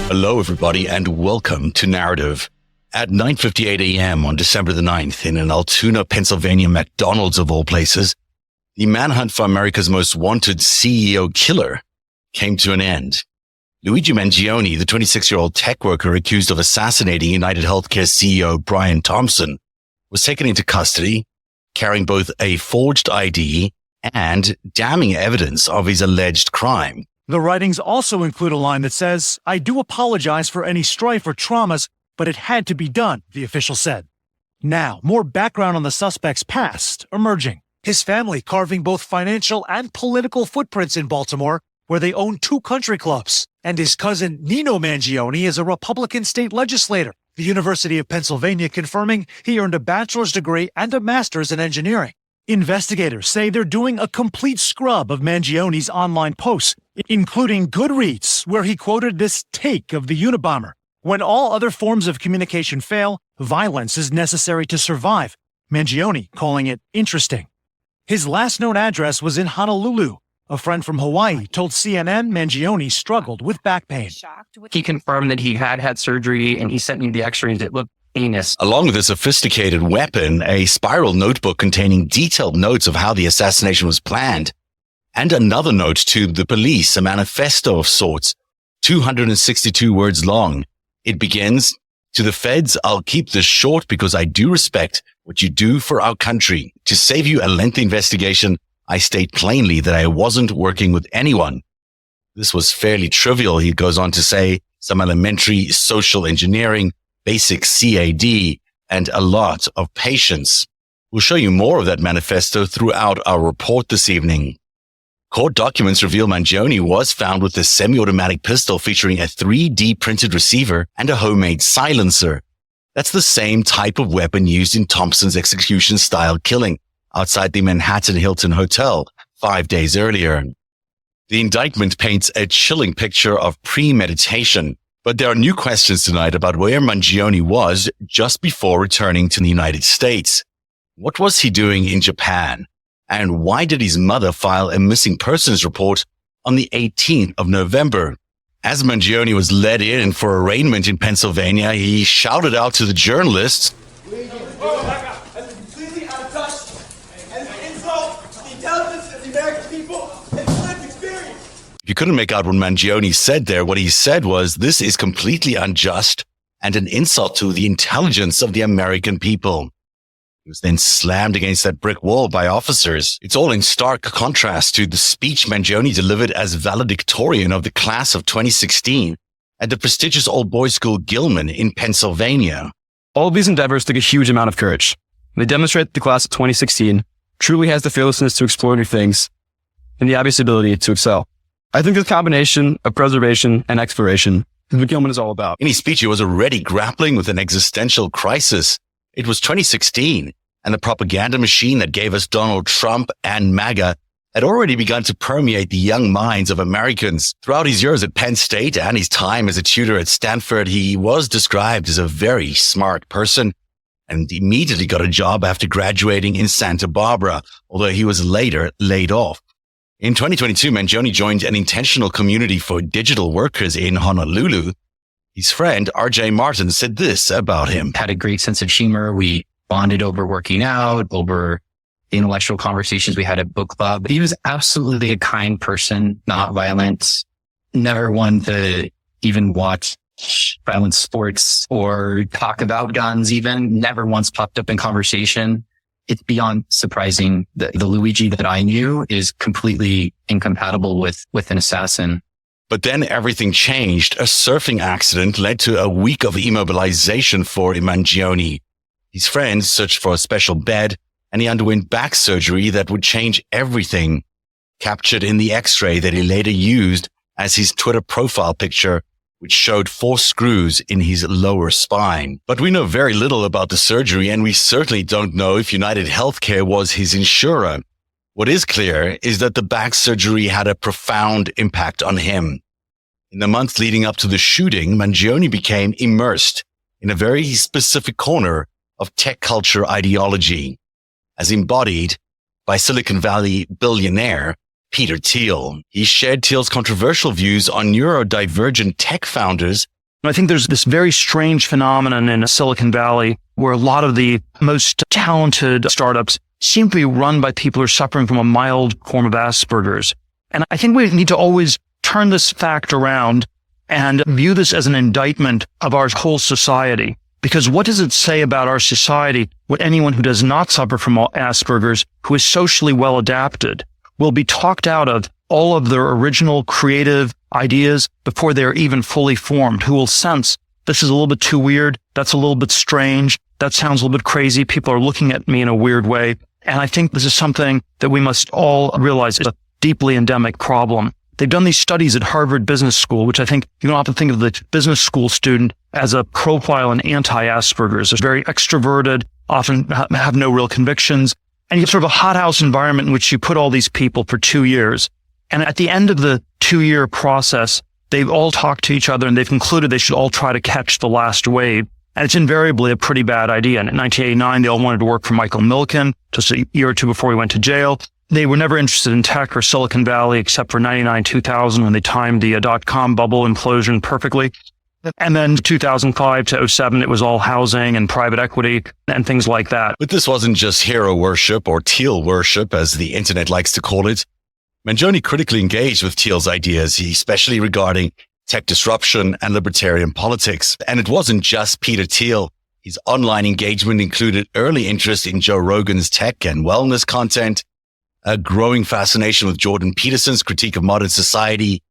Hello, everybody, and welcome to Narativ. At 9:58 a.m. on December the 9th, in an Altoona, Pennsylvania McDonald's of all places, the manhunt for America's most wanted CEO killer came to an end. Luigi Mangione, the 26-year-old tech worker accused of assassinating United Healthcare CEO Brian Thompson, was taken into custody, carrying both a forged ID and damning evidence of his alleged crime. The writings also include a line that says, "I do apologize for any strife or traumas, but it had to be done," the official said. Now, more background on the suspect's past emerging. His family carving both financial and political footprints in Baltimore, where they own 2 country clubs. And his cousin Nino Mangione is a Republican state legislator. The University of Pennsylvania confirming he earned a bachelor's degree and a master's in engineering. Investigators say they're doing a complete scrub of Mangione's online posts, including Goodreads, where he quoted this take of the Unabomber. "When all other forms of communication fail, violence is necessary to survive," Mangione calling it interesting. His last known address was in Honolulu. A friend from Hawaii told CNN Mangione struggled with back pain. He confirmed that he had surgery, and he sent me the x-rays that looked heinous. Along with a sophisticated weapon, a spiral notebook containing detailed notes of how the assassination was planned, and another note to the police, a manifesto of sorts, 262 words long. It begins, "To the feds, I'll keep this short because I do respect what you do for our country. To save you a lengthy investigation, I state plainly that I wasn't working with anyone." This was fairly trivial, he goes on to say, some elementary social engineering, basic CAD, and a lot of patience. We'll show you more of that manifesto throughout our report this evening. Court documents reveal Mangione was found with a semi-automatic pistol featuring a 3D printed receiver and a homemade silencer. That's the same type of weapon used in Thompson's execution-style killing outside the Manhattan Hilton Hotel 5 days earlier. The indictment paints a chilling picture of premeditation, but there are new questions tonight about where Mangione was just before returning to the United States. What was he doing in Japan? And why did his mother file a missing persons report on the 18th of November? As Mangione was led in for arraignment in Pennsylvania, he shouted out to the journalists, If you couldn't make out what Mangione said there, what he said was, "This is completely unjust and an insult to the intelligence of the American people." He was then slammed against that brick wall by officers. It's all in stark contrast to the speech Mangione delivered as valedictorian of the class of 2016 at the prestigious old boys school Gilman in Pennsylvania. All of these endeavors took a huge amount of courage. They demonstrate that the class of 2016 truly has the fearlessness to explore new things and the obvious ability to excel. I think the combination of preservation and exploration is what Gilman is all about. In his speech, he was already grappling with an existential crisis. It was 2016, and the propaganda machine that gave us Donald Trump and MAGA had already begun to permeate the young minds of Americans. Throughout his years at Penn State and his time as a tutor at Stanford, he was described as a very smart person and immediately got a job after graduating in Santa Barbara, although he was later laid off. In 2022, Mangione joined an intentional community for digital workers in Honolulu. His friend, RJ Martin, said this about him. Had a great sense of humor. We bonded over working out, over intellectual conversations we had at book club. He was absolutely a kind person, not violent, never one to even watch violent sports or talk about guns even, never once popped up in conversation. It's beyond surprising that the Luigi that I knew is completely incompatible with an assassin. But then everything changed. A surfing accident led to a week of immobilization for Mangione. His friends searched for a special bed, and he underwent back surgery that would change everything, captured in the x-ray that he later used as his Twitter profile picture, which showed 4 screws in his lower spine. But we know very little about the surgery, and we certainly don't know if United Healthcare was his insurer. What is clear is that the back surgery had a profound impact on him. In the months leading up to the shooting, Mangione became immersed in a very specific corner of tech culture ideology, as embodied by Silicon Valley billionaire Peter Thiel. He shared Thiel's controversial views on neurodivergent tech founders I think there's this very strange phenomenon in Silicon Valley where a lot of the most talented startups seem to be run by people who are suffering from a mild form of Asperger's. And I think we need to always turn this fact around and view this as an indictment of our whole society. Because what does it say about our society when anyone who does not suffer from Asperger's, who is socially well adapted, will be talked out of all of their original creative ideas before they're even fully formed, who will sense this is a little bit too weird, that's a little bit strange, that sounds a little bit crazy, people are looking at me in a weird way. And I think this is something that we must all realize is a deeply endemic problem. They've done these studies at Harvard Business School, which I think you don't have to think of the business school student as a profile in anti-Asperger's. They're very extroverted, often have no real convictions. And you have sort of a hothouse environment in which you put all these people for 2 years. And at the end of the 2-year process, they've all talked to each other and they've concluded they should all try to catch the last wave. And it's invariably a pretty bad idea. And in 1989, they all wanted to work for Michael Milken just a year or two before he went to jail. They were never interested in tech or Silicon Valley except for 99, 2000 when they timed the dot-com bubble implosion perfectly. And then 2005 to 07, it was all housing and private equity and things like that. But this wasn't just hero worship or Thiel worship, as the internet likes to call it. Mangione critically engaged with Thiel's ideas, especially regarding tech disruption and libertarian politics. And it wasn't just Peter Thiel. His online engagement included early interest in Joe Rogan's tech and wellness content, a growing fascination with Jordan Peterson's critique of modern society,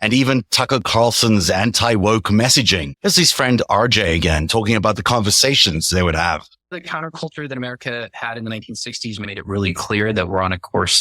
and even Tucker Carlson's anti-woke messaging. Here's his friend RJ again, talking about the conversations they would have. The counterculture that America had in the 1960s made it really clear that we're on a course of